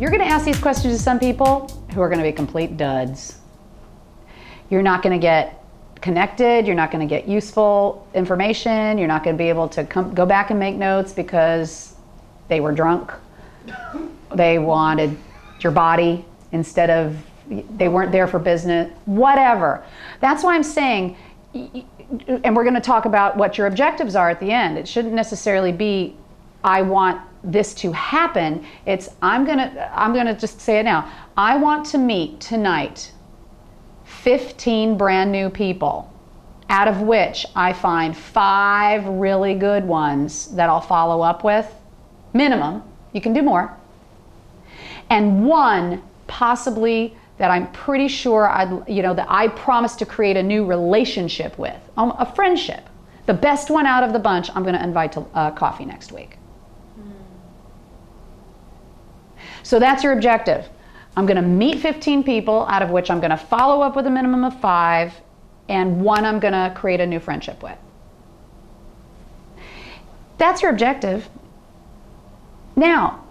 You're going to ask these questions to some people who are going to be complete duds. You're not going to get connected. You're not going to get useful information. You're not going to be able to go back and make notes because they were drunk. They wanted your body instead of, they weren't there for business, whatever. That's why I'm saying, and we're going to talk about what your objectives are at the end. It shouldn't necessarily be, I want this to happen. It's, I'm gonna just say it now. I want to meet tonight 15 brand new people, out of which I find 5 really good ones that I'll follow up with, minimum. You can do more. And 1 possibly that I'm pretty sure that I promise to create a new relationship with, a friendship. The best one out of the bunch, I'm going to invite to coffee next week. So that's your objective. I'm going to meet 15 people, out of which I'm going to follow up with a minimum of 5, and 1 I'm going to create a new friendship with. That's your objective. Now,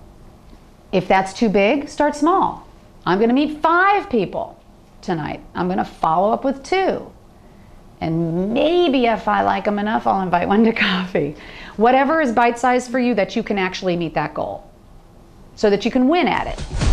if that's too big, start small. I'm going to meet 5 people tonight. I'm going to follow up with 2. And maybe if I like them enough, I'll invite 1 to coffee. Whatever is bite-sized for you that you can actually meet that goal, so that you can win at it.